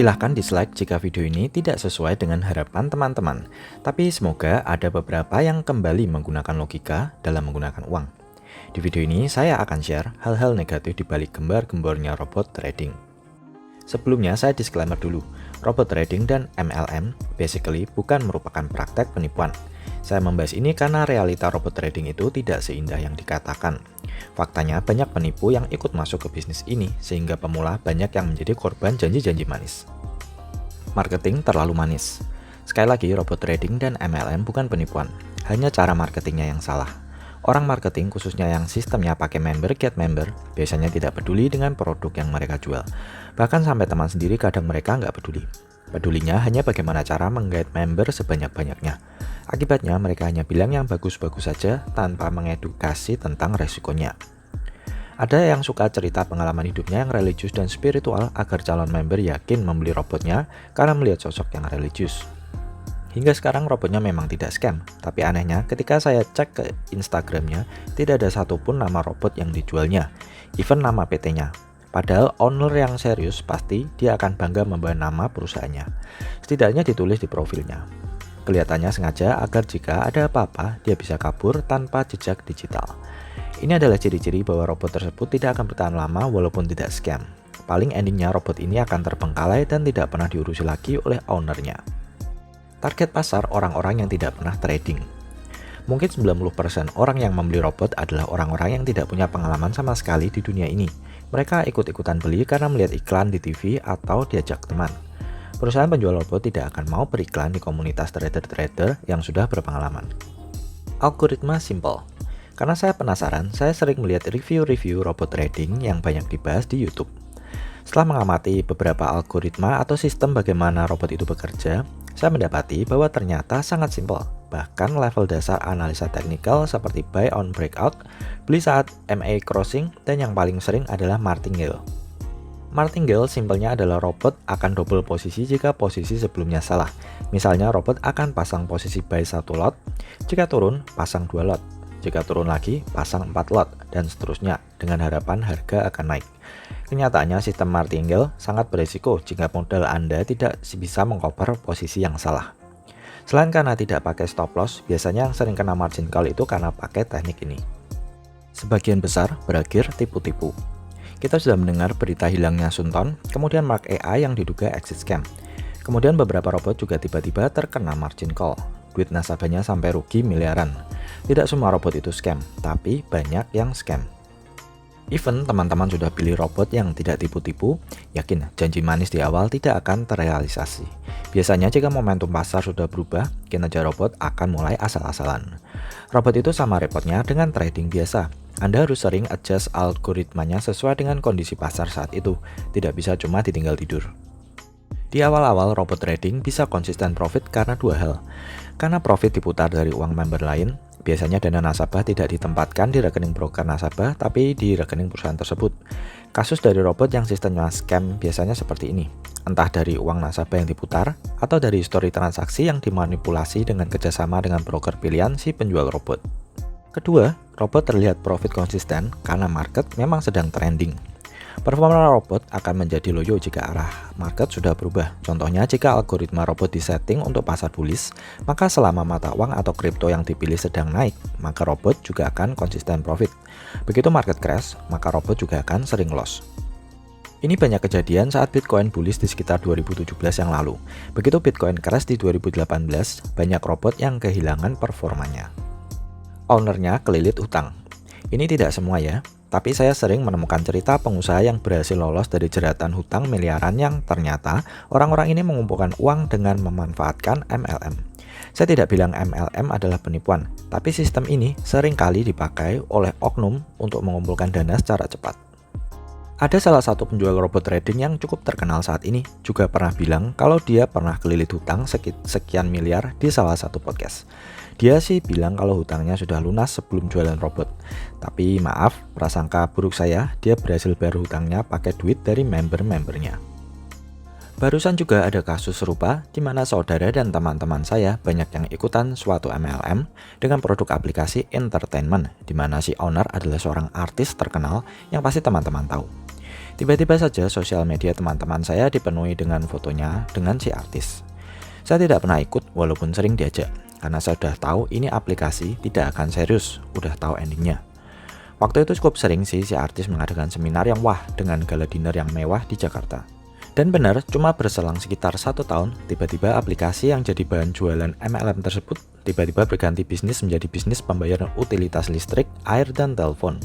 Silahkan dislike jika video ini tidak sesuai dengan harapan teman-teman. Tapi semoga ada beberapa yang kembali menggunakan logika dalam menggunakan uang. Di video ini saya akan share hal-hal negatif di balik gembar-gembornya robot trading. Sebelumnya saya disclaimer dulu, robot trading dan MLM basically bukan merupakan praktek penipuan. Saya membahas ini karena realita robot trading itu tidak seindah yang dikatakan. Faktanya banyak penipu yang ikut masuk ke bisnis ini sehingga pemula banyak yang menjadi korban janji-janji manis. Marketing terlalu manis. Sekali lagi, robot trading dan MLM bukan penipuan, hanya cara marketingnya yang salah. Orang marketing khususnya yang sistemnya pakai member get member biasanya tidak peduli dengan produk yang mereka jual. Bahkan sampai teman sendiri kadang mereka nggak peduli. Pedulinya hanya bagaimana cara menggait member sebanyak-banyaknya. Akibatnya mereka hanya bilang yang bagus-bagus saja tanpa mengedukasi tentang resikonya. Ada yang suka cerita pengalaman hidupnya yang religius dan spiritual agar calon member yakin membeli robotnya karena melihat sosok yang religius. Hingga sekarang robotnya memang tidak scam, tapi anehnya ketika saya cek ke Instagramnya tidak ada satupun nama robot yang dijualnya, even nama PT-nya. Padahal owner yang serius pasti dia akan bangga membawa nama perusahaannya. Setidaknya ditulis di profilnya. Kelihatannya sengaja agar jika ada apa-apa dia bisa kabur tanpa jejak digital. Ini adalah ciri-ciri bahwa robot tersebut tidak akan bertahan lama walaupun tidak scam. Paling endingnya robot ini akan terbengkalai dan tidak pernah diurusi lagi oleh ownernya. Target pasar orang-orang yang tidak pernah trading. Mungkin 90% orang yang membeli robot adalah orang-orang yang tidak punya pengalaman sama sekali di dunia ini. Mereka ikut-ikutan beli karena melihat iklan di TV atau diajak teman. Perusahaan penjual robot tidak akan mau beriklan di komunitas trader-trader yang sudah berpengalaman. Algoritma simple. Karena saya penasaran, saya sering melihat review-review robot trading yang banyak dibahas di YouTube. Setelah mengamati beberapa algoritma atau sistem bagaimana robot itu bekerja, saya mendapati bahwa ternyata sangat simpel. Bahkan level dasar analisa teknikal seperti buy on breakout, beli saat MA crossing, dan yang paling sering adalah martingale. Martingale simpelnya adalah robot akan double posisi jika posisi sebelumnya salah. Misalnya robot akan pasang posisi buy 1 lot, jika turun pasang 2 lot, jika turun lagi pasang 4 lot, dan seterusnya dengan harapan harga akan naik. Kenyataannya sistem martingale sangat berisiko jika modal Anda tidak bisa mengcover posisi yang salah. Selain karena tidak pakai stop loss, biasanya yang sering kena margin call itu karena pakai teknik ini. Sebagian besar berakhir tipu-tipu. Kita sudah mendengar berita hilangnya Sunton, kemudian Mark AI yang diduga exit scam. Kemudian beberapa robot juga tiba-tiba terkena margin call. Duit nasabahnya sampai rugi miliaran. Tidak semua robot itu scam, tapi banyak yang scam. Even teman-teman sudah pilih robot yang tidak tipu-tipu, yakin janji manis di awal tidak akan terrealisasi. Biasanya jika momentum pasar sudah berubah, kinerja robot akan mulai asal-asalan. Robot itu sama repotnya dengan trading biasa. Anda harus sering adjust algoritmanya sesuai dengan kondisi pasar saat itu, tidak bisa cuma ditinggal tidur. Di awal-awal robot trading bisa konsisten profit karena dua hal. Karena profit diputar dari uang member lain, biasanya dana nasabah tidak ditempatkan di rekening broker nasabah, tapi di rekening perusahaan tersebut. Kasus dari robot yang sistemnya scam biasanya seperti ini. Entah dari uang nasabah yang diputar, atau dari histori transaksi yang dimanipulasi dengan kerjasama dengan broker pilihan si penjual robot. Kedua, robot terlihat profit konsisten karena market memang sedang trending. Performa robot akan menjadi loyo jika arah market sudah berubah. Contohnya, jika algoritma robot disetting untuk pasar bullish, maka selama mata uang atau kripto yang dipilih sedang naik, maka robot juga akan konsisten profit. Begitu market crash, maka robot juga akan sering loss. Ini banyak kejadian saat Bitcoin bullish di sekitar 2017 yang lalu. Begitu Bitcoin crash di 2018, banyak robot yang kehilangan performanya. Ownernya kelilit hutang. Ini tidak semua ya. Tapi saya sering menemukan cerita pengusaha yang berhasil lolos dari jeratan hutang miliaran yang ternyata orang-orang ini mengumpulkan uang dengan memanfaatkan MLM. Saya tidak bilang MLM adalah penipuan, tapi sistem ini sering kali dipakai oleh oknum untuk mengumpulkan dana secara cepat. Ada salah satu penjual robot trading yang cukup terkenal saat ini, juga pernah bilang kalau dia pernah kelilit hutang sekian miliar di salah satu podcast. Dia sih bilang kalau hutangnya sudah lunas sebelum jualan robot. Tapi maaf, prasangka buruk saya, dia berhasil bayar hutangnya pakai duit dari member-membernya. Barusan juga ada kasus serupa di mana saudara dan teman-teman saya banyak yang ikutan suatu MLM dengan produk aplikasi entertainment, di mana si owner adalah seorang artis terkenal yang pasti teman-teman tahu. Tiba-tiba saja sosial media teman-teman saya dipenuhi dengan fotonya dengan si artis. Saya tidak pernah ikut walaupun sering diajak, karena saya sudah tahu ini aplikasi tidak akan serius, udah tahu endingnya. Waktu itu cukup sering sih si artis mengadakan seminar yang wah dengan gala dinner yang mewah di Jakarta. Dan benar, cuma berselang sekitar 1 tahun, tiba-tiba aplikasi yang jadi bahan jualan MLM tersebut tiba-tiba berganti bisnis menjadi bisnis pembayaran utilitas listrik, air, dan telepon.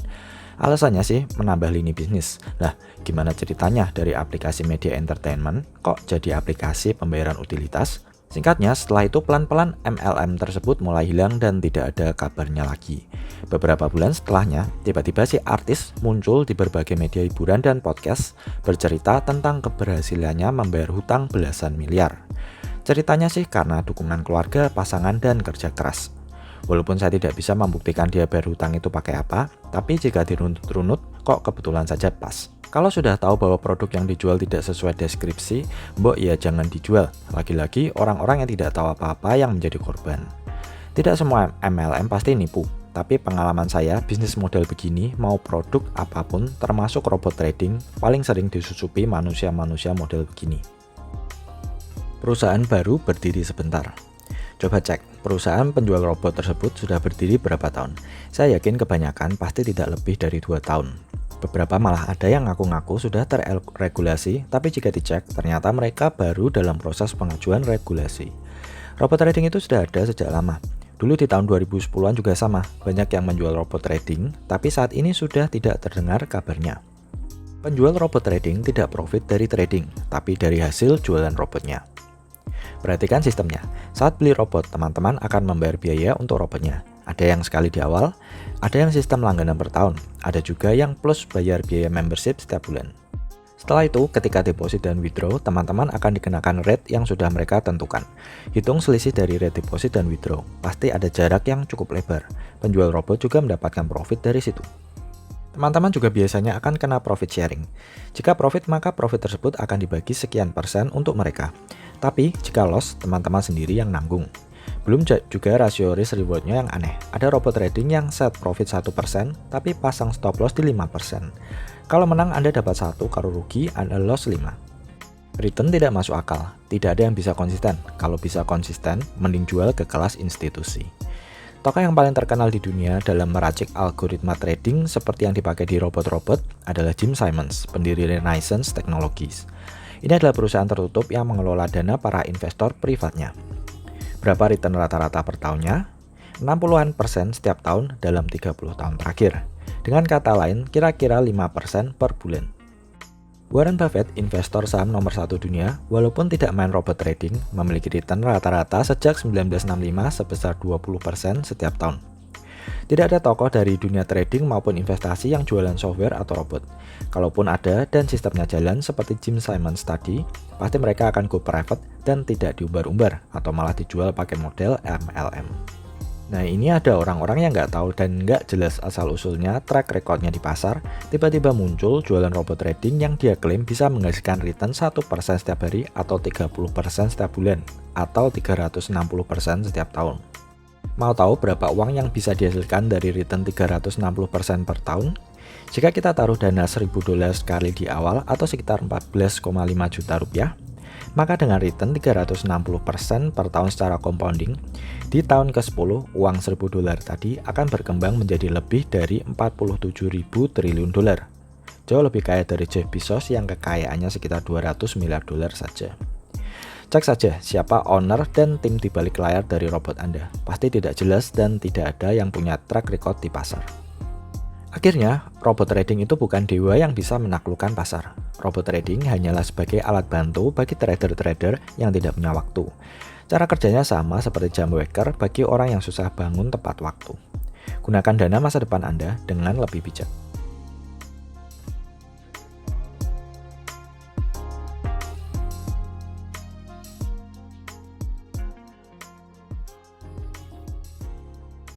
Alasannya sih menambah lini bisnis. Nah, gimana ceritanya dari aplikasi media entertainment kok jadi aplikasi pembayaran utilitas? Singkatnya, setelah itu pelan-pelan MLM tersebut mulai hilang dan tidak ada kabarnya lagi. Beberapa bulan setelahnya, tiba-tiba si artis muncul di berbagai media hiburan dan podcast bercerita tentang keberhasilannya membayar hutang belasan miliar. Ceritanya sih karena dukungan keluarga, pasangan, dan kerja keras. Walaupun saya tidak bisa membuktikan dia bayar hutang itu pakai apa, tapi jika dirunut-runut, kok kebetulan saja pas. Kalau sudah tahu bahwa produk yang dijual tidak sesuai deskripsi, mbok ya jangan dijual. Lagi-lagi orang-orang yang tidak tahu apa-apa yang menjadi korban. Tidak semua MLM pasti nipu, tapi pengalaman saya bisnis model begini mau produk apapun termasuk robot trading paling sering disusupi manusia-manusia model begini. Perusahaan baru berdiri sebentar. Coba cek, perusahaan penjual robot tersebut sudah berdiri berapa tahun? Saya yakin kebanyakan pasti tidak lebih dari 2 tahun. Beberapa malah ada yang ngaku-ngaku sudah terregulasi, tapi jika dicek, ternyata mereka baru dalam proses pengajuan regulasi. Robot trading itu sudah ada sejak lama. Dulu di tahun 2010-an juga sama, banyak yang menjual robot trading, tapi saat ini sudah tidak terdengar kabarnya. Penjual robot trading tidak profit dari trading, tapi dari hasil jualan robotnya. Perhatikan sistemnya. Saat beli robot, teman-teman akan membayar biaya untuk robotnya. Ada yang sekali di awal, ada yang sistem langganan per tahun, ada juga yang plus bayar biaya membership setiap bulan. Setelah itu, ketika deposit dan withdraw, teman-teman akan dikenakan rate yang sudah mereka tentukan. Hitung selisih dari rate deposit dan withdraw. Pasti ada jarak yang cukup lebar. Penjual robot juga mendapatkan profit dari situ. Teman-teman juga biasanya akan kena profit sharing. Jika profit, maka profit tersebut akan dibagi sekian persen untuk mereka. Tapi, jika loss, teman-teman sendiri yang nanggung. Belum juga rasio risk rewardnya yang aneh. Ada robot trading yang set profit 1%, tapi pasang stop loss di 5%. Kalau menang Anda dapat 1, kalau rugi Anda loss 5. Return tidak masuk akal, tidak ada yang bisa konsisten. Kalau bisa konsisten, mending jual ke kelas institusi. Tokoh yang paling terkenal di dunia dalam meracik algoritma trading seperti yang dipakai di robot-robot adalah Jim Simons, pendiri Renaissance Technologies. Ini adalah perusahaan tertutup yang mengelola dana para investor privatnya. Berapa return rata-rata per tahunnya? 60% setiap tahun dalam 30 tahun terakhir. Dengan kata lain, kira-kira 5% per bulan. Warren Buffett, investor saham nomor 1 dunia, walaupun tidak main robot trading, memiliki return rata-rata sejak 1965 sebesar 20% setiap tahun. Tidak ada tokoh dari dunia trading maupun investasi yang jualan software atau robot. Kalaupun ada dan sistemnya jalan seperti Jim Simons tadi, pasti mereka akan go private dan tidak diumbar-umbar atau malah dijual pakai model MLM. Nah, ini ada orang-orang yang nggak tahu dan nggak jelas asal-usulnya track recordnya di pasar, tiba-tiba muncul jualan robot trading yang dia klaim bisa menghasilkan return 1% setiap hari atau 30% setiap bulan, atau 360% setiap tahun. Mau tahu berapa uang yang bisa dihasilkan dari return 360% per tahun? Jika kita taruh dana $1.000 sekali di awal atau sekitar 14,5 juta rupiah, maka dengan return 360% per tahun secara compounding, di tahun ke-10 uang $1.000 tadi akan berkembang menjadi lebih dari 47.000 triliun dolar. Jauh lebih kaya dari Jeff Bezos yang kekayaannya sekitar $200 miliar saja. Cek saja siapa owner dan tim di balik layar dari robot Anda. Pasti tidak jelas dan tidak ada yang punya track record di pasar. Akhirnya, robot trading itu bukan dewa yang bisa menaklukkan pasar. Robot trading hanyalah sebagai alat bantu bagi trader-trader yang tidak punya waktu. Cara kerjanya sama seperti jam waker bagi orang yang susah bangun tepat waktu. Gunakan dana masa depan Anda dengan lebih bijak.